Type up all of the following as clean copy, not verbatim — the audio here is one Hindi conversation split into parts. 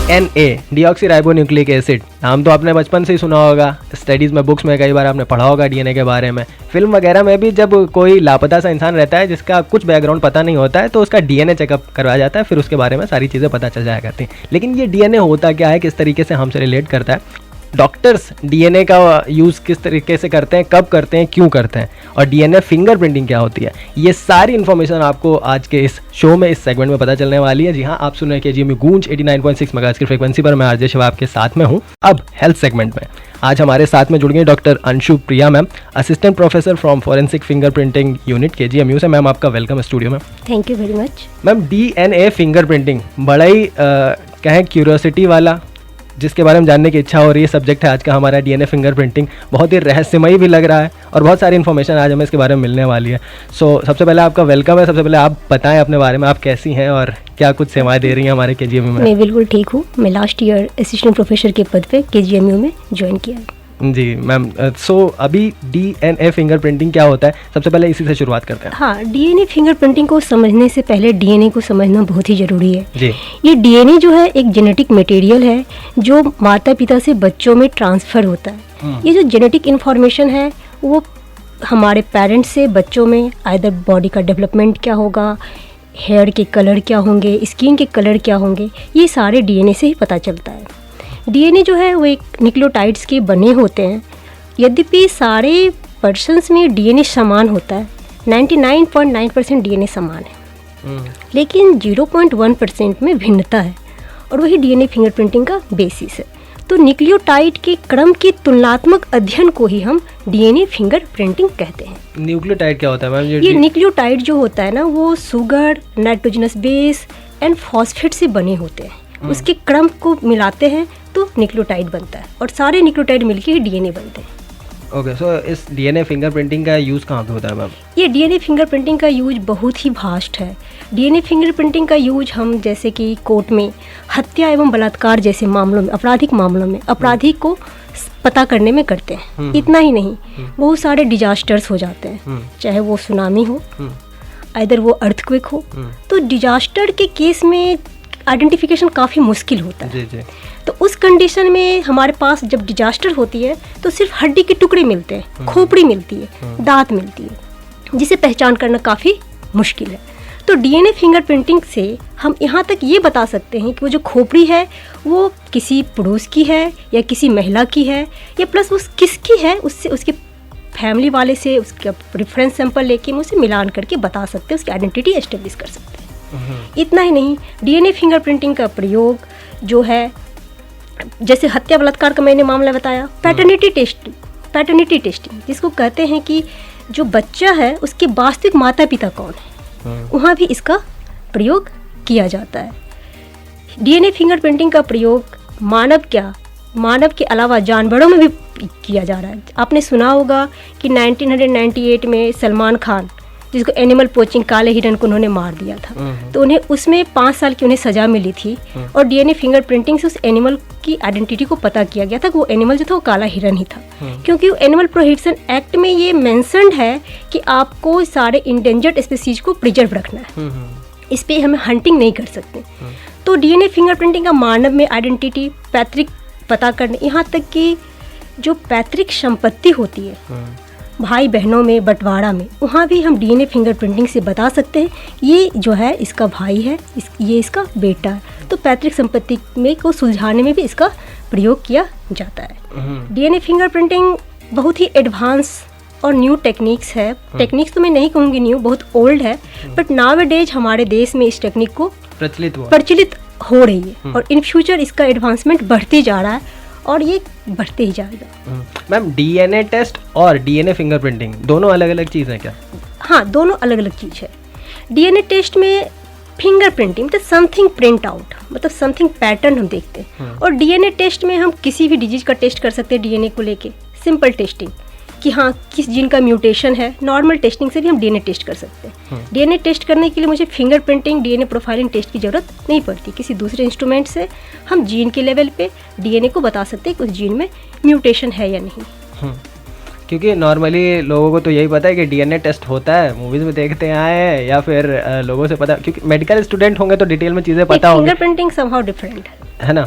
DNA डीऑक्सी राइबोन्यूक्लिक एसिड, नाम तो आपने बचपन से ही सुना होगा, स्टडीज़ में, बुक्स में कई बार आपने पढ़ा होगा डीएनए के बारे में। फिल्म वगैरह में भी जब कोई लापता सा इंसान रहता है जिसका कुछ बैकग्राउंड पता नहीं होता है तो उसका डीएनए चेकअप करवाया जाता है, फिर उसके बारे में सारी चीज़ें पता चल जाया करती हैं। लेकिन ये डीएनए होता क्या है, किस तरीके से हमसे रिलेट करता है, डॉक्टर्स डीएनए का यूज़ किस तरीके से करते हैं, कब करते हैं, क्यों करते हैं, और डीएनए फिंगरप्रिंटिंग क्या होती है, ये सारी इन्फॉर्मेशन आपको आज के इस शो में, इस सेगमेंट में पता चलने वाली है। जी हाँ, आप सुन रहे हैं KGMU गूंज 89.6 मेगाहर्ट्ज़ की फ्रीक्वेंसी पर। मैं आरजे शिवा आपके साथ में हूँ। अब हेल्थ सेगमेंट में आज हमारे साथ में जुड़ गए doctor Anshu Priya ma'am, assistant professor from forensic fingerprinting unit KGMU से। मैम आपका वेलकम स्टूडियो में। Thank you very much. Ma'am DNA fingerprinting बड़ा ही कहें क्यूरियोसिटी वाला, जिसके बारे में जानने की इच्छा हो रही है, सब्जेक्ट है आज का हमारा डीएनए फिंगरप्रिंटिंग। बहुत ही रहस्यमयी भी लग रहा है और बहुत सारी इन्फॉर्मेशन आज हमें इसके बारे में मिलने वाली है। सबसे पहले आपका वेलकम है। सबसे पहले आप बताएं अपने बारे में, आप कैसी हैं और क्या कुछ सेवाएं दे रही हैं हमारे KGMU में। मैं बिल्कुल ठीक हूँ। मैं लास्ट ईयर असिस्टेंट प्रोफेसर के पद पे KGMU में ज्वाइन किया है। जी मैम, अभी डीएनए फिंगरप्रिंटिंग क्या होता है, सबसे पहले इसी से शुरुआत करते हैं। हाँ, डीएनए फिंगरप्रिंटिंग को समझने से पहले डीएनए को समझना बहुत ही ज़रूरी है। जी। ये डीएनए जो है एक जेनेटिक मटेरियल है जो माता पिता से बच्चों में ट्रांसफ़र होता है। ये जो जेनेटिक इन्फॉर्मेशन है वो हमारे पेरेंट्स से बच्चों में आइदर बॉडी का डेवलपमेंट क्या होगा, हेयर के कलर क्या होंगे, स्किन के कलर क्या होंगे, ये सारे डीएनए से ही पता चलता है। डीएनए जो है वो एक न्यूक्लियोटाइड्स के बने होते हैं। यद्यपि सारे पर्सन्स में डीएनए समान होता है, 99.9% डीएनए समान है, लेकिन 0.1% में भिन्नता है, और वही डीएनए फिंगरप्रिंटिंग का बेसिस है। तो न्यूक्लियोटाइड के क्रम के तुलनात्मक अध्ययन को ही हम डीएनए फिंगरप्रिंटिंग कहते हैं। न्यूक्लियोटाइड क्या होता है मैम? ये न्यूक्लियोटाइड जो होता है ना, वो sugar, nitrogenous base and phosphate से बने होते हैं। उसके क्रम को मिलाते हैं तो न्यूक्लियोटाइड बनता है, और सारे न्यूक्लियोटाइड मिलके ही डीएनए बनते हैं। ओके, सो इस डीएनए फिंगरप्रिंटिंग का यूज़ कहाँ पे होता है मैम? ये डीएनए फिंगरप्रिंटिंग का यूज बहुत ही वास्ट है। डीएनए फिंगरप्रिंटिंग का यूज हम जैसे कि कोर्ट में हत्या एवं बलात्कार जैसे मामलों में, आपराधिक मामलों में अपराधी को पता करने में करते हैं। इतना ही नहीं, बहुत सारे डिजास्टर्स हो जाते हैं, चाहे वो सुनामी हो, आइदर वो अर्थक्वेक हो, तो डिजास्टर के केस में आइडेंटिफिकेशन काफ़ी मुश्किल होता है। जी। तो उस कंडीशन में हमारे पास जब डिजास्टर होती है तो सिर्फ हड्डी के टुकड़े मिलते हैं, खोपड़ी मिलती है, दांत मिलती है, जिसे पहचान करना काफ़ी मुश्किल है। तो डीएनए फिंगरप्रिंटिंग से हम यहाँ तक ये बता सकते हैं कि वो जो खोपड़ी है वो किसी पुरुष की है या किसी महिला की है, या प्लस उस किसकी है, उससे उसके फैमिली वाले से उसका रेफरेंस सैंपल लेके हम उसे मिलान करके बता सकते हैं, उसकी आइडेंटिटी एस्टेब्लिश कर सकते हैं। इतना ही नहीं, डीएनए फिंगरप्रिंटिंग का प्रयोग जो है, जैसे हत्या बलात्कार का मैंने मामला बताया, पैटर्निटी टेस्टिंग जिसको कहते हैं कि जो बच्चा है उसके वास्तविक माता पिता कौन है, वहाँ भी इसका प्रयोग किया जाता है। डीएनए फिंगरप्रिंटिंग का प्रयोग मानव के अलावा जानवरों में भी किया जा रहा है। आपने सुना होगा कि 1998 में सलमान खान, जिसको एनिमल पोचिंग, काले हिरन को उन्होंने मार दिया था, तो उन्हें उसमें 5 साल की उन्हें सज़ा मिली थी, और डीएनए फिंगरप्रिंटिंग से उस एनिमल की आइडेंटिटी को पता किया गया था कि वो एनिमल जो था वो काला हिरन ही था। क्योंकि एनिमल प्रोहिबिशन एक्ट में ये मेंशन्ड है कि आपको सारे इंडेंजर्ड स्पीसीज को प्रिजर्व रखना है, इस पर हमें हंटिंग नहीं कर सकते। तो डीएनए फिंगरप्रिंटिंग का मानव में आइडेंटिटी, पैतृक पता करने, यहाँ तक कि जो पैतृक संपत्ति होती है भाई बहनों में, बंटवारा में, वहाँ भी हम डीएनए फिंगरप्रिंटिंग से बता सकते हैं ये जो है इसका भाई है, ये इसका बेटा है। तो पैतृक संपत्ति में को सुलझाने में भी इसका प्रयोग किया जाता है। डीएनए फिंगरप्रिंटिंग बहुत ही एडवांस और न्यू टेक्निक्स है। टेक्निक्स तो मैं नहीं कहूँगी न्यू, बहुत ओल्ड है, बट नाउ-ए-डेज हमारे देश में इस टेक्निक को प्रचलित हो रही है, और इन फ्यूचर इसका एडवांसमेंट बढ़ते जा रहा है और ये बढ़ते ही जाएगा। मैम डीएनए टेस्ट और डीएनए फिंगरप्रिंटिंग दोनों अलग अलग चीज़ हैं क्या? हाँ, दोनों अलग अलग चीज़ है। डीएनए टेस्ट में फिंगरप्रिंटिंग मतलब समथिंग प्रिंट आउट, मतलब समथिंग पैटर्न हम देखते हैं, और डीएनए टेस्ट में हम किसी भी डिजीज का टेस्ट कर सकते हैं। डीएनए को लेके सिंपल टेस्टिंग कि हाँ किस जीन का म्यूटेशन है, नॉर्मल टेस्टिंग से भी हम डीएनए टेस्ट कर सकते हैं। डीएनए टेस्ट करने के लिए मुझे फिंगरप्रिंटिंग, डीएनए प्रोफाइलिंग टेस्ट की ज़रूरत नहीं पड़ती। किसी दूसरे इंस्ट्रूमेंट से हम जीन के लेवल पे डीएनए को बता सकते हैं कि उस जीन में म्यूटेशन है या नहीं। क्योंकि नॉर्मली लोगों को तो यही पता है कि डीएनए टेस्ट होता है, मूवीज़ में देखते आए हैं या फिर लोगों से पता, क्योंकि मेडिकल स्टूडेंट होंगे तो डिटेल में चीज़ें पता होंगी। फिंगरप्रिंटिंग समहाउ डिफरेंट है। है ना,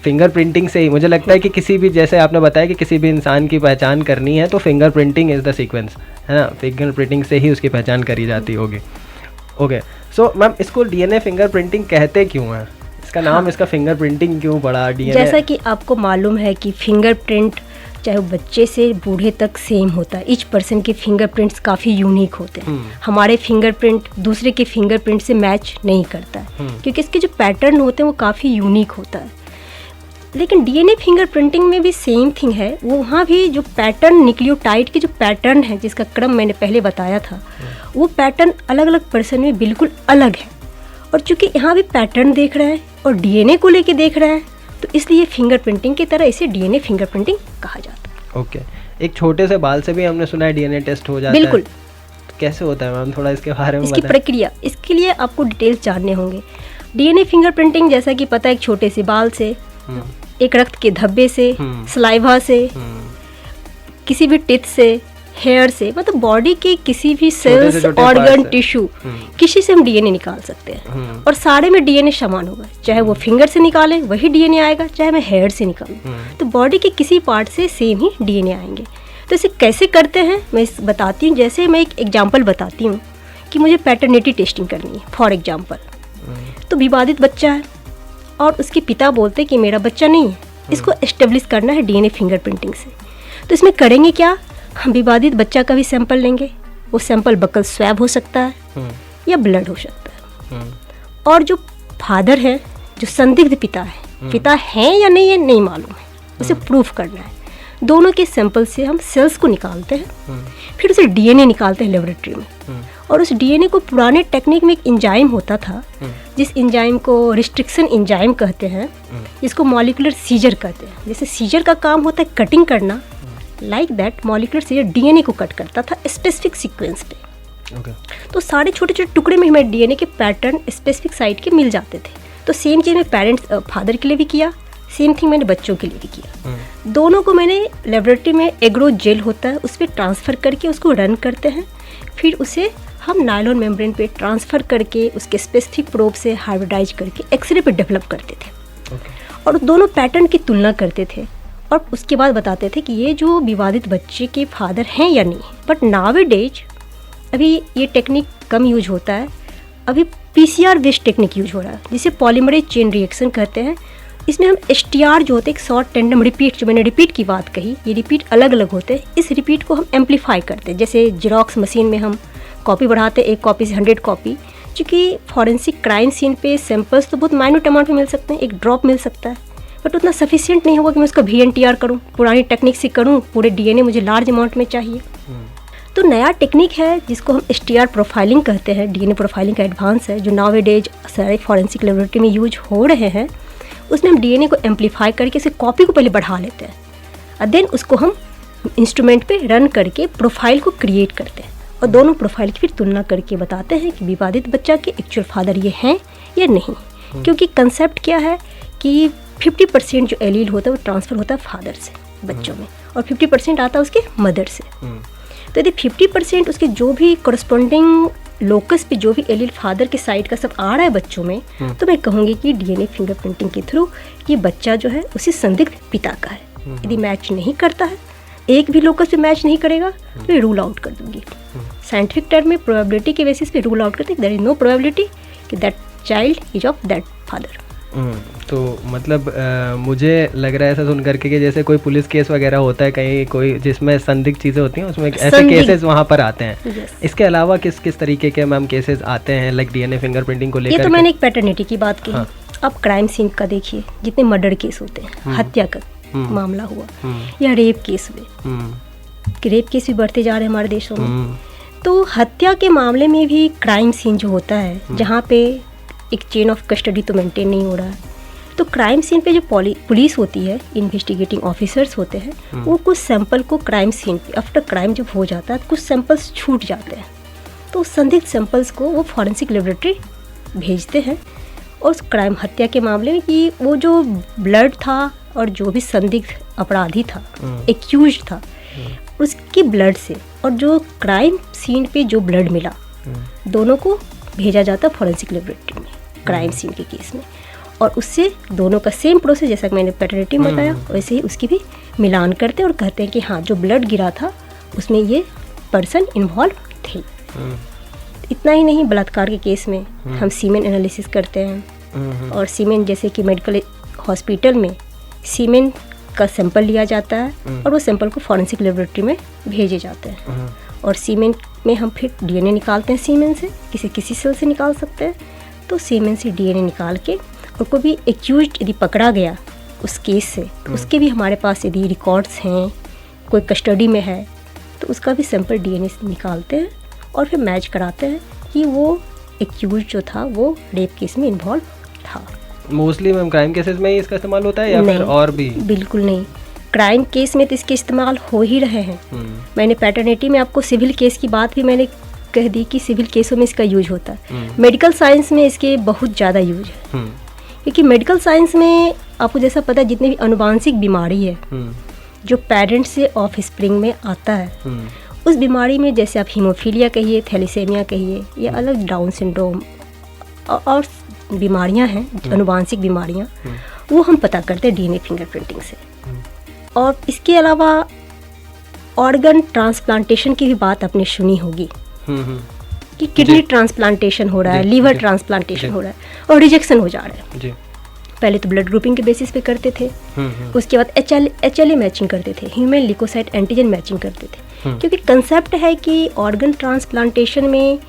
फिंगर प्रिंटिंग से ही मुझे लगता है कि किसी भी, जैसे आपने बताया कि किसी भी इंसान की पहचान करनी है तो finger printing is the sequence, है ना, फिंगर प्रिंटिंग से ही उसकी पहचान करी जाती होगी। ओके, सो मैम इसको डीएनए फिंगर प्रिंटिंग कहते क्यों हैं? इसका नाम, इसका फिंगर प्रिंटिंग क्यों पड़ा डीएनए? जैसा कि आपको मालूम है कि फिंगरप्रिंट चाहे वो बच्चे से बूढ़े तक सेम होता है। ईच पर्सन के फिंगरप्रिंट्स काफ़ी यूनिक होते हैं। हमारे फिंगरप्रिंट दूसरे के फिंगरप्रिंट से मैच नहीं करता है क्योंकि इसके जो पैटर्न होते हैं वो काफ़ी यूनिक होता है। लेकिन डीएनए फिंगरप्रिंटिंग में भी सेम थिंग है, वो वहाँ भी जो पैटर्न न्यूक्लियोटाइड के जो पैटर्न है जिसका क्रम मैंने पहले बताया था, वो पैटर्न अलग अलग पर्सन में बिल्कुल अलग है। और चूंकि यहाँ भी पैटर्न देख रहे हैं और डीएनए को लेके देख रहे हैं तो इसलिए फिंगरप्रिंटिंग की तरह इसे डीएनए फिंगरप्रिंटिंग कहा जाता है। ओके, एक छोटे से बाल से भी हमने सुना है डीएनए टेस्ट हो जाता है। बिल्कुल। तो कैसे होता है मैम, थोड़ा इसके बारे में इसकी बताएं। प्रक्रिया, इसके लिए आपको डिटेल्स जानने होंगे। डीएनए फिंगरप्रिंटिंग जैसा कि पता है, एक छोटे से बाल से, एक रक्त के धब्बे से, सलाइवा से, किसी भी टिथ से, हेयर से, मतलब बॉडी के किसी भी सेल्स, ऑर्गन, टिश्यू, किसी से हम डीएनए निकाल सकते हैं। और सारे में डीएनए समान होगा, चाहे वो फिंगर से निकालें वही डीएनए आएगा, चाहे मैं हेयर से निकालूं तो बॉडी के किसी पार्ट से सेम ही डीएनए आएंगे। तो इसे कैसे करते हैं मैं बताती हूँ। जैसे मैं एक एग्जाम्पल बताती हूँ कि मुझे पैटर्निटी टेस्टिंग करनी है फॉर एग्जाम्पल। तो विवादित बच्चा है और उसके पिता बोलते कि मेरा बच्चा नहीं है, इसको एस्टेब्लिश करना है डीएनए फिंगरप्रिंटिंग से। तो इसमें करेंगे क्या, हम विवादित बच्चा का भी सैंपल लेंगे। वो सैंपल बकल स्वैब हो सकता है या ब्लड हो सकता है। और जो फादर है, जो संदिग्ध पिता है, पिता है या नहीं है नहीं मालूम है, उसे प्रूफ करना है। दोनों के सैंपल से हम सेल्स को निकालते हैं, फिर उसे डीएनए निकालते हैं लेबोरेटरी में। और उस डीएनए को पुराने टेक्निक में एक एंजाइम होता था, जिस एंजाइम को रिस्ट्रिक्शन एंजाइम कहते हैं, जिसको मॉलिक्यूलर सीजर कहते हैं। जैसे सीजर का काम होता है कटिंग करना, like that molecular scissor DNA को कट करता था स्पेसिफिक सीक्वेंस पे। तो सारे छोटे छोटे टुकड़े में हमें डीएनए के पैटर्न स्पेसिफिक साइट के मिल जाते थे। तो सेम चीज़ मैं पेरेंट्स फादर के लिए भी किया, सेम थिंग मैंने बच्चों के लिए भी किया। दोनों को मैंने लेबोरेटरी में एग्रो जेल होता है उस पर ट्रांसफ़र करके उसको रन करते हैं, फिर उसे हम नायलॉन मेम्ब्रेन पे ट्रांसफ़र करके उसके स्पेसिफिक प्रोब से हाइब्रिडाइज करके एक्सरे पे डेवलप करते थे। और दोनों पैटर्न की तुलना करते थे और उसके बाद बताते थे कि ये जो विवादित बच्चे के फादर हैं या नहीं। बट नाउअडेज अभी ये टेक्निक कम यूज होता है, अभी पीसीआर बेस्ड टेक्निक यूज हो रहा है जिसे पॉलीमरेज चेन रिएक्शन कहते हैं। इसमें हम एसटीआर जो होते हैं, एक शॉर्ट टेंडम रिपीट, जो मैंने रिपीट की बात कही, ये रिपीट अलग अलग होते हैं। इस रिपीट को हम एम्पलीफाई करते हैं। जैसे जेरोक्स मशीन में हम कॉपी बढ़ाते हैं, एक कॉपी से 100 कॉपी। क्योंकि फॉरेंसिक क्राइम सीन पे सैंपल्स तो बहुत माइन्यूट अमाउंट में मिल सकते हैं, एक ड्रॉप मिल सकता है, बट उतना सफिशिएंट नहीं होगा कि मैं उसका VNTR करूँ, पुरानी टेक्निक से करूँ, पूरे डीएनए मुझे लार्ज अमाउंट में चाहिए। तो नया टेक्निक है जिसको हम STR प्रोफाइलिंग कहते हैं, डीएनए प्रोफाइलिंग का एडवांस है, जो नाउअडेज सारे फॉरेंसिक लेबोरेटरी में यूज हो रहे हैं। उसमें हम डीएनए को एम्पलीफाई करके इसे कॉपी को पहले बढ़ा लेते हैं और देन उसको हम इंस्ट्रूमेंट पे रन करके प्रोफाइल को क्रिएट करते हैं और दोनों प्रोफाइल की फिर तुलना करके बताते हैं कि विवादित बच्चा के एक्चुअल फादर ये हैं या नहीं। क्योंकि कंसेप्ट क्या है कि 50% जो एलील होता है वो ट्रांसफ़र होता है फादर से बच्चों में और 50% आता है उसके मदर से। तो यदि 50% उसके जो भी करस्पॉन्डिंग लोकस पे जो भी एलील फादर के साइड का सब आ रहा है बच्चों में, तो मैं कहूँगी कि डीएनए फिंगरप्रिंटिंग के थ्रू ये बच्चा जो है उसी संदिग्ध पिता का है। यदि मैच नहीं करता है, एक भी लोकस पे मैच नहीं करेगा, तो ये रूल आउट कर दूंगी। साइंटिफिक टर्म में प्रोबेबिलिटी के बेसिस पे रूल आउट करते हैं, देयर इज नो प्रोबेबिलिटी कि that child is of that father. तो मतलब मुझे लग रहा है ऐसा सुन करके कि जैसे कोई पुलिस केस वगैरह होता है कहीं, कोई जिसमें संदिग्ध चीज़ें होती हैं, उसमें ऐसे केसेस वहाँ पर आते हैं। इसके अलावा किस किस तरीके के मैम केसेस आते हैं लाइक डीएनए फिंगरप्रिंटिंग को लेकर? ये तो मैंने एक पैटर्निटी की बात की। अब क्राइम सीन का देखिए, जितने मर्डर केस होते हैं, हत्या का मामला हुआ या रेप केस हुए, रेप केस भी बढ़ते जा रहे हैं हमारे देशों में। तो हत्या के मामले में भी क्राइम सीन जो होता है, जहाँ पे एक चेन ऑफ कस्टडी तो मेंटेन नहीं हो रहा है, तो क्राइम सीन पे जो पुलिस होती है, इन्वेस्टिगेटिंग ऑफिसर्स होते हैं, वो कुछ सैंपल को क्राइम सीन पे आफ्टर क्राइम जब हो जाता है कुछ सैंपल्स छूट जाते हैं, तो उस संदिग्ध सैंपल्स को वो फॉरेंसिक लेबोरेटरी भेजते हैं। और उस क्राइम हत्या के मामले में कि वो जो ब्लड था और जो भी संदिग्ध अपराधी था, एक्यूज था, उसकी ब्लड से और जो क्राइम सीन पे जो ब्लड मिला, दोनों को भेजा जाता है फॉरेंसिक लेबोरेटरी में क्राइम सीन के केस में। और उससे दोनों का सेम प्रोसेस, जैसा कि मैंने पैटर्निटी में बताया, वैसे ही उसकी भी मिलान करते हैं और कहते हैं कि हाँ जो ब्लड गिरा था उसमें ये पर्सन इन्वॉल्व थे। इतना ही नहीं, बलात्कार के केस में हम सीमेन एनालिसिस करते हैं और सीमेन, जैसे कि मेडिकल हॉस्पिटल में सीमेन का सैंपल लिया जाता है और वो सैंपल को फॉरेंसिक लेबोरेटरी में भेजे जाते हैं और सीमेन में हम फिर डीएनए निकालते हैं। सीमेन से किसी सेल से निकाल सकते हैं, तो सीमेन से डीएनए निकाल के और कोई भी एक्यूज्ड यदि पकड़ा गया उस केस से, तो उसके भी हमारे पास यदि रिकॉर्ड्स हैं, कोई कस्टडी में है, तो उसका भी सैंपल डीएनए से निकालते हैं और फिर मैच कराते हैं कि वो एक्यूज जो था वो रेप केस में इन्वॉल्व था। मोस्टली मैम क्राइम केसेस में ही इसका इस्तेमाल होता है या फिर और भी? बिल्कुल नहीं, क्राइम केस में तो इसके इस्तेमाल हो ही रहे हैं। मैंने पैटर्निटी में आपको सिविल केस की बात भी मैंने कह दी कि सिविल केसों में इसका यूज होता है। मेडिकल साइंस में इसके बहुत ज़्यादा यूज है, क्योंकि मेडिकल साइंस में आपको जैसा पता है जितनी भी अनुवांशिक बीमारी है जो पेरेंट्स से ऑफ स्प्रिंग में आता है, उस बीमारी में जैसे आप हीमोफीलिया कहिए, थैलेसेमिया कहिए या अलग डाउन सिंड्रोम और बीमारियां हैं, अनुवांशिक बीमारियां, वो हम पता करते हैं डीएनए फिंगरप्रिंटिंग से। और इसके अलावा ऑर्गन ट्रांसप्लांटेशन की भी बात आपने सुनी होगी कि किडनी ट्रांसप्लांटेशन हो रहा है, लीवर ट्रांसप्लांटेशन हो रहा है और रिजेक्शन हो जा रहा है। पहले तो ब्लड ग्रुपिंग के बेसिस पे करते थे, उसके बाद HLA मैचिंग करते थे, ह्यूमन ल्यूकोसाइट एंटीजन मैचिंग करते थे, क्योंकि कंसेप्ट है कि ऑर्गन ट्रांसप्लांटेशन में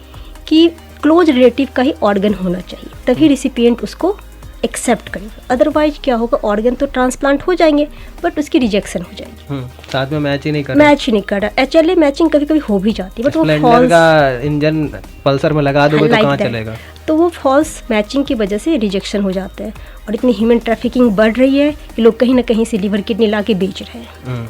कि क्लोज रिलेटिव का ही ऑर्गन होना चाहिए, तभी रिसिपिएंट उसको एक्सेप्ट करेगा। अदरवाइज क्या होगा, ऑर्गन तो ट्रांसप्लांट हो जाएंगे बट उसकी रिजेक्शन हो जाएगी, साथ में मैच ही नहीं कर रहा। HLA मैचिंग कभी कभी हो भी जाती है बट वो फॉल्स का इंजन पल्सर में लगा दोगे तो कहाँ चलेगा, तो वो फॉल्स मैचिंग की वजह से रिजेक्शन हो जाता है। और इतनी ह्यूमन ट्रैफिकिंग बढ़ रही है कि लोग कहीं ना कहीं से लीवर किडनी ला के बेच रहे हैं,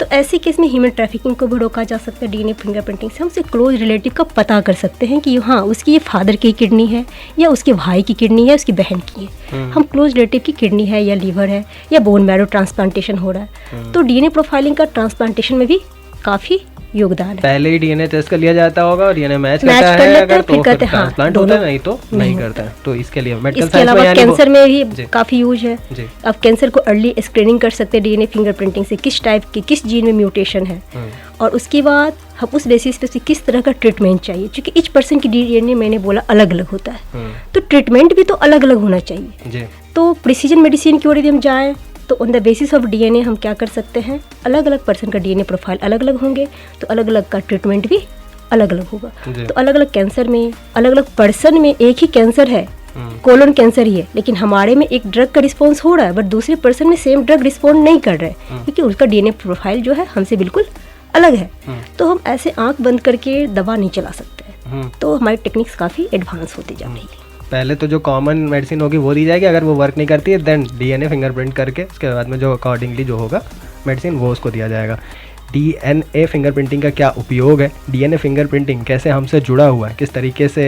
तो ऐसे केस में ह्यूमन ट्रैफिकिंग को भी रोका जा सकता है। डीएनए फिंगरप्रिंटिंग से हम उसके क्लोज रिलेटिव का पता कर सकते हैं कि हाँ उसकी ये फादर की किडनी है या उसके भाई की किडनी है, उसकी बहन की है। हम क्लोज रिलेटिव की किडनी है या लीवर है या बोन मैरो ट्रांसप्लांटेशन हो रहा है, तो डीएनए प्रोफाइलिंग का ट्रांसप्लांटेशन में भी काफ़ी योगदान है। पहले ही डीएनए टेस्ट कर लिया जाता होगा और डीएनए मैच करता है, अगर तो फिर ट्रांसप्लांट होता है, नहीं तो नहीं करता है। तो इसके लिए मेडिकल साइंस में यानी कैंसर में भी काफ़ी यूज है। अब कैंसर को अर्ली स्क्रीनिंग कर सकते हैं डीएनए फिंगरप्रिंटिंग से, किस टाइप की किस जीन में म्यूटेशन है और उसके बाद हम उस बेसिस पे किस तरह का ट्रीटमेंट चाहिए, क्योंकि ईच पर्सन की डीएनए मैंने बोला अलग अलग होता है, तो ट्रीटमेंट भी तो अलग अलग होना चाहिए। तो प्रिसीजन मेडिसिन की ओर यदि हम जाएँ तो on the basis of DNA हम क्या कर सकते हैं, अलग अलग पर्सन का डीएनए प्रोफाइल अलग अलग होंगे तो अलग अलग का ट्रीटमेंट भी अलग अलग होगा। तो अलग अलग कैंसर में अलग अलग पर्सन में एक ही कैंसर है, कोलन कैंसर ही है, लेकिन हमारे में एक ड्रग का रिस्पॉन्स हो रहा है बट दूसरे पर्सन में सेम ड्रग रिस्पॉन्ड नहीं कर रहे हैं, क्योंकि उसका डीएनए प्रोफाइल जो है हमसे बिल्कुल अलग है। तो हम ऐसे आंख बंद करके दवा नहीं चला सकते, तो हमारी टेक्निक्स काफ़ी एडवांस होती जा रही है। पहले तो जो कॉमन मेडिसिन होगी वो दी जाएगी, अगर वो वर्क नहीं करती है देन डीएनए फिंगरप्रिंट करके उसके बाद में जो अकॉर्डिंगली जो होगा मेडिसिन वो उसको दिया जाएगा। डीएनए फिंगरप्रिंटिंग का क्या उपयोग है, डीएनए फिंगरप्रिंटिंग कैसे हमसे जुड़ा हुआ है, किस तरीके से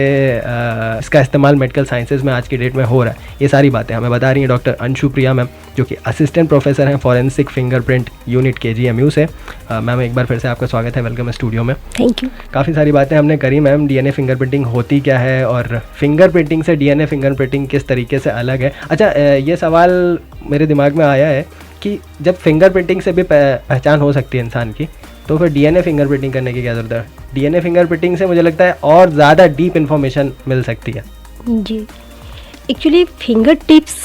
इसका इस्तेमाल मेडिकल साइंसेज में आज की डेट में हो रहा है, ये सारी बातें हमें बता रही हैं डॉक्टर अंशु प्रिया मैम, जो कि असिस्टेंट प्रोफेसर हैं फॉरेंसिक फिंगरप्रिंट यूनिट KGMU से। मैम एक बार फिर से आपका स्वागत है, वेलकम स्टूडियो में। Thank you. काफ़ी सारी बातें हमने करी मैम, डीएनए फिंगरप्रिंटिंग होती क्या है और फिंगरप्रिंटिंग से डीएनए फिंगरप्रिंटिंग किस तरीके से अलग है। अच्छा, ये सवाल मेरे दिमाग में आया है कि जब फिंगरप्रिंटिंग से भी पहचान हो सकती है इंसान की, तो फिर डीएनए फिंगरप्रिंटिंग करने की क्या ज़रूरत है? डीएनए फिंगरप्रिंटिंग से मुझे लगता है और ज़्यादा डीप इन्फॉर्मेशन मिल सकती है। जी, एक्चुअली फिंगर टिप्स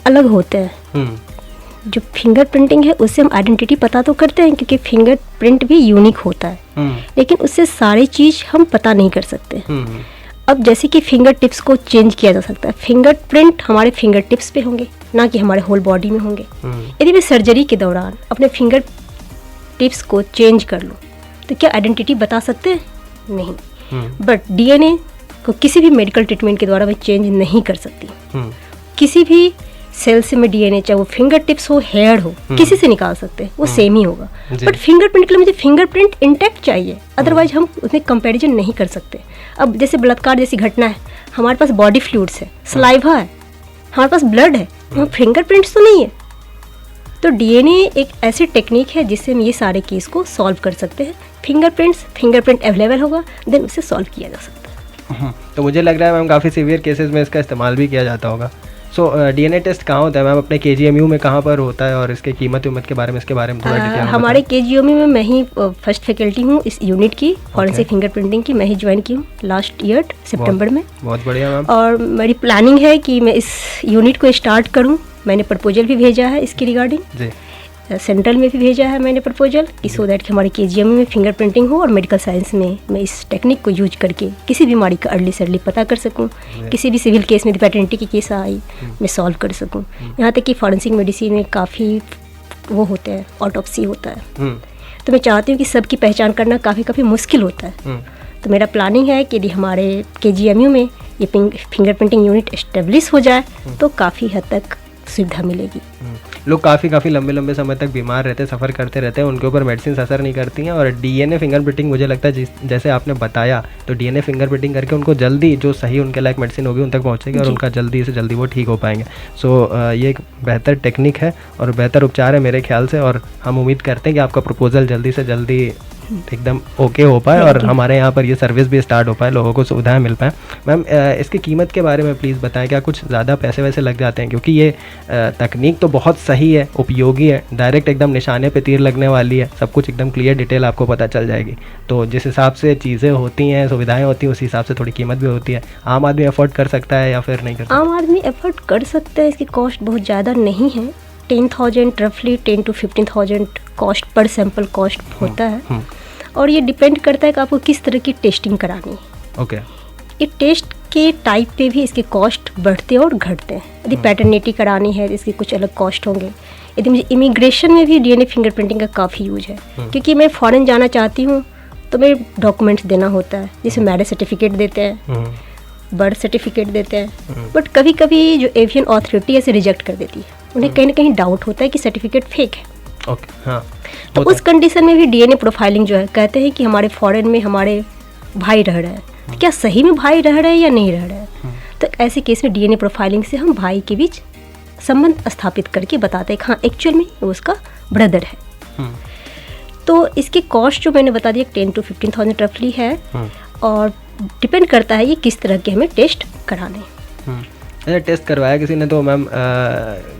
अलग होते हैं। जो फिंगरप्रिंटिंग है उससे हम आइडेंटिटी पता तो करते हैं, क्योंकि फिंगरप्रिंट भी यूनिक होता है, लेकिन उससे सारी चीज़ हम पता नहीं कर सकते। अब जैसे कि फिंगर टिप्स को चेंज किया जा सकता है, फिंगरप्रिंट हमारे फिंगर टिप्स पे होंगे, ना कि हमारे होल बॉडी में होंगे। यदि मैं सर्जरी के दौरान अपने फिंगर टिप्स को चेंज कर लूँ तो क्या आइडेंटिटी बता सकते हैं? नहीं। बट डीएनए को किसी भी मेडिकल ट्रीटमेंट के द्वारा मैं चेंज नहीं कर सकती। किसी भी सेल से मैं डीएनए, चाहे वो फिंगर टिप्स हो, हेयर हो, किसी से निकाल सकते हैं, वो सेम ही होगा। बट फिंगरप्रिंट के लिए मुझे फिंगरप्रिंट इंटैक्ट चाहिए, अदरवाइज हम उसमें कंपैरिजन नहीं कर सकते। अब जैसे बलात्कार जैसी घटना है, हमारे पास बॉडी फ्लूइड्स है, सलाइवा है, हमारे पास ब्लड है, फिंगरप्रिंट्स तो नहीं है। तो डीएनए एक ऐसी टेक्निक है जिससे हम ये सारे केस को सॉल्व कर सकते हैं। फिंगरप्रिंट अवेलेबल होगा, देन उसे सॉल्व किया जा सकता है। तो मुझे लग रहा है मैम काफ़ी सीवियर केसेस में इसका इस्तेमाल भी किया जाता होगा। सो डीएनए टेस्ट कहाँ होता है मैम, अपने केजीएमयू में कहाँ पर होता है, और इसके कीमत उम्मत के बारे में, इसके बारे में थोड़ा डिटेल में हमारे केजीएमयू में मैं ही फर्स्ट फैकल्टी हूँ इस यूनिट की, फॉरेंसिक फिंगरप्रिंटिंग की। मैं ही ज्वाइन की हूँ लास्ट ईयर सितंबर में। बहुत बढ़िया मैम। और मेरी प्लानिंग है कि मैं इस यूनिट को स्टार्ट करूँ। मैंने प्रपोजल भी भेजा है इसके रिगार्डिंग जी, सेंट्रल में भी भेजा है मैंने प्रपोजल कि सो दैट कि हमारे केजीएमयू में फिंगरप्रिंटिंग हो और मेडिकल साइंस में मैं इस टेक्निक को यूज करके किसी बीमारी का अर्ली से अर्ली पता कर सकूं, किसी भी सिविल केस में पैटेंटी की केस आई मैं सॉल्व कर सकूं। यहाँ तक कि फॉरेंसिक मेडिसिन में काफ़ी वो होते हैं, ऑटोप्सी होता है, तो मैं चाहती हूँ कि सबकी पहचान करना काफ़ी मुश्किल होता है। तो मेरा प्लानिंग है कि यदि हमारे केजीएमयू में ये फिंगरप्रिंटिंग यूनिट एस्टेब्लिश हो जाए तो काफ़ी हद तक सुविधा मिलेगी। लोग काफ़ी लंबे समय तक बीमार रहते, सफ़र करते रहते हैं, उनके ऊपर मेडिसिन असर नहीं करती हैं, और डीएनए फिंगरप्रिंटिंग मुझे लगता है जैसे आपने बताया, तो डीएनए फिंगरप्रिंटिंग करके उनको जल्दी जो सही उनके लायक मेडिसिन होगी उन तक पहुंचेगी और उनका जल्दी से जल्दी वो ठीक हो पाएंगे। सो ये एक बेहतर टेक्निक है और बेहतर उपचार है मेरे ख्याल से, और हम उम्मीद करते हैं कि आपका प्रपोजल जल्दी से जल्दी एकदम ओके हो पाए और हमारे यहाँ पर ये सर्विस भी स्टार्ट हो पाए, लोगों को सुविधाएं मिल पाएँ। मैम इसकी कीमत के बारे में प्लीज़ बताएं, क्या कुछ ज़्यादा पैसे वैसे लग जाते हैं? क्योंकि ये तकनीक तो बहुत सही है, उपयोगी है, डायरेक्ट एकदम निशाने पे तीर लगने वाली है, सब कुछ एकदम क्लियर डिटेल आपको पता चल जाएगी। तो जिस हिसाब से चीज़ें होती हैं, सुविधाएँ होती हैं, उस हिसाब से थोड़ी कीमत भी होती है। आम आदमी अफोर्ड कर सकता है या फिर नहीं कर सकता? आम आदमी अफोर्ड कर सकता है, इसकी कॉस्ट बहुत ज़्यादा नहीं है। 10,000 रफली 10 to 15,000 cost per sample cost होता है, और ये डिपेंड करता है कि आपको किस तरह की टेस्टिंग करानी है। ओके। ये टेस्ट के टाइप पे भी इसके कॉस्ट बढ़ते और घटते हैं। यदि पैटर्निटी करानी है तो इसके कुछ अलग कॉस्ट होंगे। यदि मुझे इमिग्रेशन में भी डीएनए फिंगरप्रिंटिंग का काफ़ी यूज है, क्योंकि मैं फॉरेन जाना चाहती हूँ तो मैं डॉक्यूमेंट्स देना होता है, जैसे मैरिज सर्टिफिकेट देते हैं, बर्थ सर्टिफिकेट देते हैं, बट कभी कभी जो एवियन अथॉरिटी ऐसे रिजेक्ट कर देती है, उन्हें कहीं ना कहीं डाउट होता है कि सर्टिफिकेट फेक है। ओके, हाँ। तो उस कंडीशन में भी डीएनए प्रोफाइलिंग जो है, कहते हैं कि हमारे फॉरेन में हमारे भाई रह रहे हैं, तो क्या सही में भाई रह रहे हैं या नहीं रह रहे हैं? तो ऐसे केस में डीएनए प्रोफाइलिंग से हम भाई के बीच संबंध स्थापित करके बताते हैं कि हाँ एक्चुअल में वो उसका ब्रदर है। तो इसकी कॉस्ट जो मैंने बता दिया 10 to 15,000 रफली है, और डिपेंड करता है ये किस तरह के हमें टेस्ट कराने। अच्छा, टेस्ट करवाया किसी ने तो मैम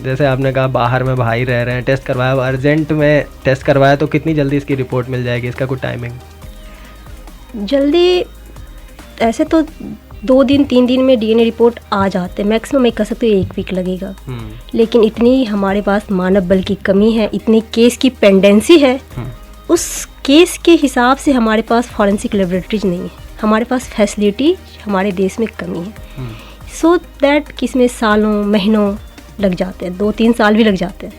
जैसे आपने कहा बाहर में भाई रह रहे हैं, टेस्ट करवाया, अर्जेंट में टेस्ट करवाया, तो कितनी जल्दी इसकी रिपोर्ट मिल जाएगी? इसका कोई टाइमिंग? जल्दी ऐसे तो 2 दिन 3 दिन में डीएनए रिपोर्ट आ जाते हैं, मैक्सिमम मैं कह सकती हूँ 1 वीक लगेगा। लेकिन इतनी हमारे पास मानव बल की कमी है, इतनी केस की पेंडेंसी है, उस केस के हिसाब से हमारे पास फॉरेंसिक लेबोरेटरीज नहीं है, हमारे पास फैसिलिटी हमारे देश में कमी है। सो दैट किसमें सालों महीनों लग जाते हैं, 2-3 साल भी लग जाते हैं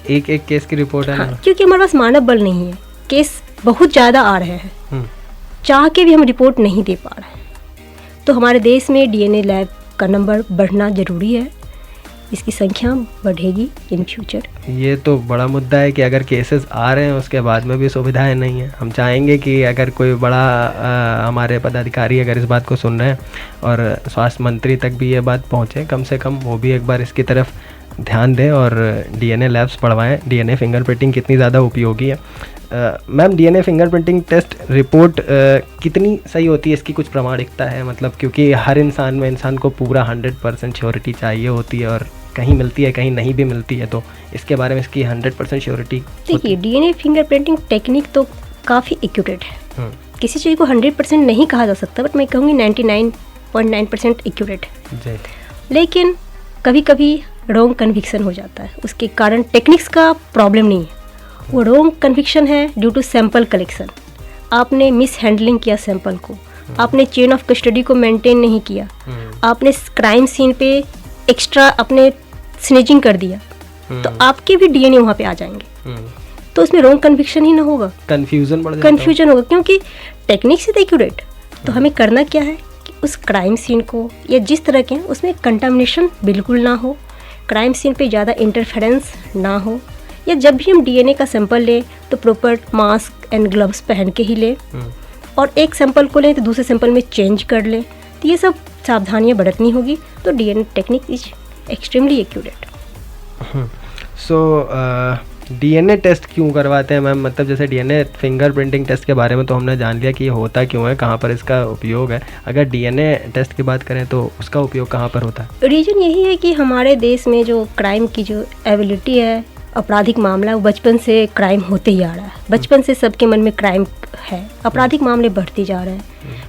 एक केस की रिपोर्ट है। हाँ, क्योंकि हमारे पास मानव बल नहीं है, केस बहुत ज़्यादा आ रहे हैं, चाह के भी हम रिपोर्ट नहीं दे पा रहे हैं। तो हमारे देश में डीएनए लैब का नंबर बढ़ना ज़रूरी है, इसकी संख्या बढ़ेगी इन फ्यूचर। ये तो बड़ा मुद्दा है कि अगर केसेस आ रहे हैं उसके बाद में भी सुविधाएं नहीं हैं। हम चाहेंगे कि अगर कोई बड़ा हमारे पदाधिकारी अगर इस बात को सुन रहे हैं और स्वास्थ्य मंत्री तक भी ये बात पहुंचे, कम से कम वो भी एक बार इसकी तरफ ध्यान दें और डीएनए लैब्स बढ़वाएं। डीएनए फिंगरप्रिंटिंग कितनी ज़्यादा उपयोगी है। Ma'am DNA fingerprinting test report कितनी सही होती है, इसकी कुछ प्रामाणिकता है? मतलब क्योंकि हर इंसान को पूरा 100% श्योरिटी चाहिए होती है, और कहीं मिलती है कहीं नहीं भी मिलती है, तो इसके बारे में इसकी 100% श्योरिटी? देखिए, डीएनए फिंगरप्रिंटिंग टेक्निक तो काफ़ी एक्यूरेट है, किसी चीज़ को 100% नहीं कहा जा सकता, बट मैं कहूँगी 99.9% एक्यूरेट है। लेकिन कभी कभी रॉन्ग कन्विक्शन हो जाता है, उसके कारण टेक्निक्स का प्रॉब्लम नहीं है, वो रॉन्ग कन्विक्शन है ड्यू टू सैंपल कलेक्शन। आपने मिस हैंडलिंग किया सैंपल को, आपने चेन ऑफ कस्टडी को मेंटेन नहीं किया, आपने क्राइम सीन पे एक्स्ट्रा अपने स्नेचिंग कर दिया, तो आपके भी डीएनए वहाँ पे आ जाएंगे। तो उसमें रॉन्ग कन्विक्शन ही ना होगा, कन्फ्यूजन होगा, क्योंकि टेक्निक से एक्यूरेट। तो हमें करना क्या है कि उस क्राइम सीन को या जिस तरह के उसमें कंटामिनेशन बिल्कुल ना हो, क्राइम सीन पे ज़्यादा इंटरफेरेंस ना हो, या जब भी हम डीएनए का सैंपल लें तो प्रॉपर मास्क एंड ग्लव्स पहन के ही लें, और एक सैंपल को लें तो दूसरे सैंपल में चेंज कर लें। तो ये सब सावधानियां बरतनी होगी, तो DNA technique is extremely accurate. So DNA test क्यों करवाते हैं मैम? मतलब जैसे डीएनए फिंगरप्रिंटिंग टेस्ट के बारे में तो हमने जान लिया कि ये होता क्यों है, कहाँ पर इसका उपयोग है। अगर डीएनए टेस्ट की बात करें तो उसका उपयोग कहाँ पर होता है? रीज़न यही है कि हमारे देश में जो क्राइम की जो एबिलिटी है, आपराधिक मामला, वो बचपन से क्राइम होते ही आ रहा है। बचपन से सबके मन में क्राइम है, आपराधिक मामले बढ़ते जा रहे हैं।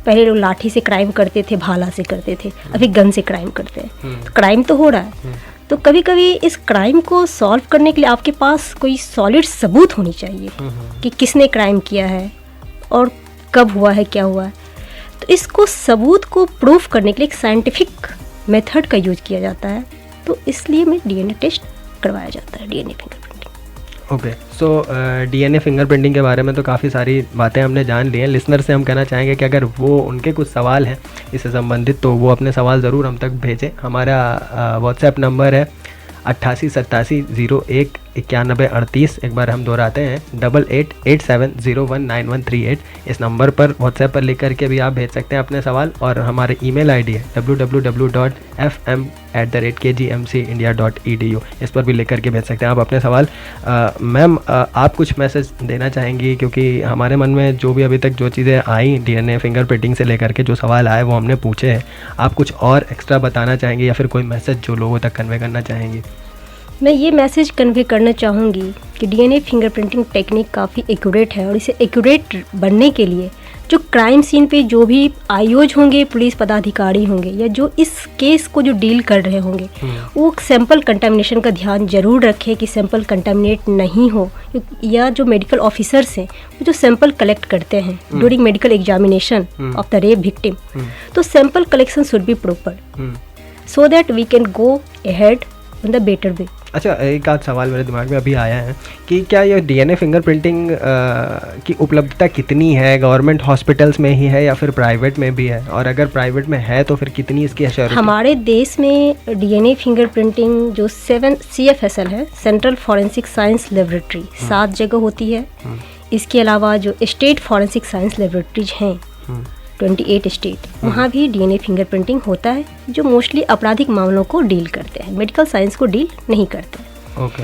पहले लोग लाठी से क्राइम करते थे, भाला से करते थे, अभी गन से क्राइम करते हैं। तो क्राइम तो हो रहा है। तो कभी कभी इस क्राइम को सॉल्व करने के लिए आपके पास कोई सॉलिड सबूत होनी चाहिए कि किसने क्राइम किया है और कब हुआ है, क्या हुआ है। तो इसको सबूत को प्रूफ करने के लिए एक साइंटिफिक मेथड का यूज किया जाता है। तो इसलिए में डीएनए टेस्ट करवाया जाता है, DNA fingerprinting. Okay, so DNA fingerprinting के बारे में तो काफ़ी सारी बातें हमने जान ली हैं। लिसनर से हम कहना चाहेंगे कि अगर वो उनके कुछ सवाल हैं इससे संबंधित तो वो अपने सवाल ज़रूर हम तक भेजें। हमारा व्हाट्सएप नंबर है 8887019138। एक बार हम दोहराते हैं 8887019138। इस नंबर पर व्हाट्सएप पर लिख करके भी आप भेज सकते हैं अपने सवाल। और हमारे ईमेल आईडी है www.fm@kgmcindia.edu। इस पर भी लिख करके भेज सकते हैं आप अपने सवाल। मैम, आप कुछ मैसेज देना चाहेंगी? क्योंकि हमारे मन में जो भी अभी तक जो चीज़ें आई डीएनए फिंगरप्रिंटिंग से लेकर के जो सवाल आए वो हमने पूछे हैं। आप कुछ और एक्स्ट्रा बताना चाहेंगी या फिर कोई मैसेज जो लोगों तक कन्वे करना चाहेंगी? मैं ये मैसेज कन्वे करना चाहूँगी कि डीएनए फिंगरप्रिंटिंग टेक्निक काफ़ी एक्यूरेट है और इसे एक्यूरेट बनने के लिए जो क्राइम सीन पे जो भी आईओज होंगे, पुलिस पदाधिकारी होंगे या जो इस केस को जो डील कर रहे होंगे, वो सैंपल कंटामिनेशन का ध्यान जरूर रखें कि सैंपल कंटामिनेट नहीं हो। या जो मेडिकल ऑफिसर्स हैं वो जो सैंपल कलेक्ट करते हैं during medical examination of the rape victim, तो sample collection should be proper so that we can go ahead in the better way. अच्छा, एक आध सवाल मेरे दिमाग में अभी आया है कि क्या ये डीएनए फिंगरप्रिंटिंग की उपलब्धता कितनी है? गवर्नमेंट हॉस्पिटल्स में ही है या फिर प्राइवेट में भी है? और अगर प्राइवेट में है तो फिर कितनी इसकी एश्योरिटी? हमारे देश में डीएनए फिंगरप्रिंटिंग जो 7 CFSL है, सेंट्रल फॉरेंसिक साइंस लेबोरेटरी, 7 जगह होती है। इसके अलावा जो स्टेट फॉरेंसिक साइंस लेबोरेटरीज हैं 28 स्टेट, वहाँ भी डीएनए फिंगरप्रिंटिंग होता है, जो मोस्टली आपराधिक मामलों को डील करते हैं, मेडिकल साइंस को डील नहीं करते हैं। ओके,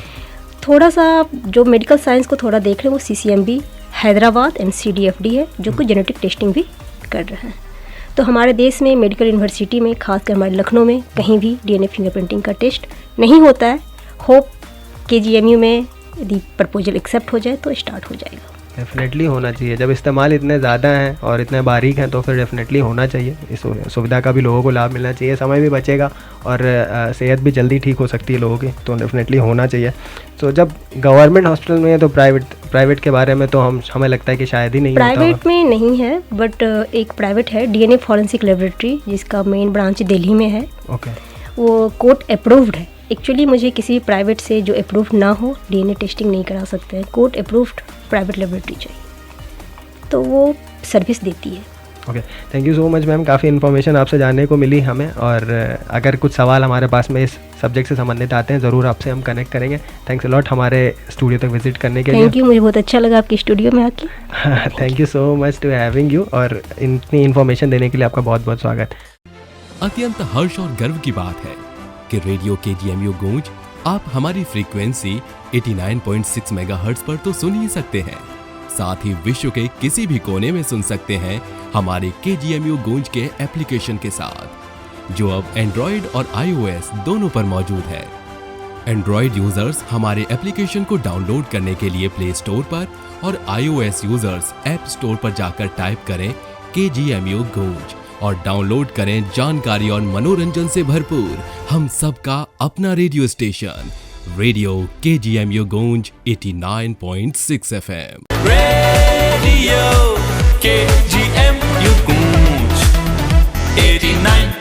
थोड़ा सा जो मेडिकल साइंस को थोड़ा देख रहे हैं वो CCMB हैदराबाद एंड CDFD है, जो कुछ जेनेटिक टेस्टिंग भी कर रहे हैं। तो हमारे देश में मेडिकल यूनिवर्सिटी में, खासकर हमारे लखनऊ में, कहीं भी डीएनए फिंगरप्रिंटिंग का टेस्ट नहीं होता है। होप KGMU में यदि प्रपोजल एक्सेप्ट हो जाए तो स्टार्ट हो जाएगा। डेफिनेटली होना चाहिए। जब इस्तेमाल इतने ज़्यादा हैं और इतने बारीक हैं तो फिर डेफिनेटली होना चाहिए। इस सुविधा का भी लोगों को लाभ मिलना चाहिए, समय भी बचेगा और सेहत भी जल्दी ठीक हो सकती है लोगों की, तो डेफिनेटली होना चाहिए। तो जब गवर्नमेंट हॉस्पिटल में है तो प्राइवेट के बारे में तो हमें लगता है कि शायद ही नहीं होता। प्राइवेट में नहीं है, बट एक प्राइवेट है डीएनए फॉरेंसिक लेबोरेटरी, जिसका मेन ब्रांच दिल्ली में है। ओके, वो कोर्ट अप्रूव्ड है। एक्चुअली मुझे किसी प्राइवेट से जो अप्रूव्ड ना हो डीएनए टेस्टिंग नहीं करा सकते हैं, कोर्ट अप्रूव्ड प्राइवेट लेबोरेटरी चाहिए, तो वो सर्विस देती है। Okay, thank you so much ma'am. काफ़ी इन्फॉर्मेशन आपसे जानने को मिली हमें, और अगर कुछ सवाल हमारे पास में इस सब्जेक्ट से संबंधित आते हैं ज़रूर आपसे हम कनेक्ट करेंगे। थैंक्स अ लॉट हमारे स्टूडियो तक विजिट करने के लिए। थैंक यू, मुझे बहुत अच्छा लगा आपके स्टूडियो में आके। Thank you so much to having you, और इतनी इन्फॉर्मेशन देने के लिए आपका बहुत बहुत स्वागत। अत्यंत हर्ष और गर्व की बात है कि रेडियो KGMU गूंज आप हमारी फ्रीक्वेंसी 89.6 मेगाहर्ट्ज पर तो सुन ही सकते हैं, साथ ही विश्व के किसी भी कोने में सुन सकते हैं हमारे KGMU गूंज के एप्लीकेशन के साथ, जो अब एंड्रॉइड और iOS दोनों पर मौजूद है। एंड्रॉइड यूजर्स हमारे एप्लीकेशन को डाउनलोड करने के लिए प्ले स्टोर पर और iOS यूजर्स ऐप स्टोर पर जाकर टाइप करें KGMU गूंज और डाउनलोड करें जानकारी और मनोरंजन से भरपूर हम सबका अपना रेडियो स्टेशन, रेडियो KGMU गूंज 89.6 FM। रेडियो KGMU गूंज 89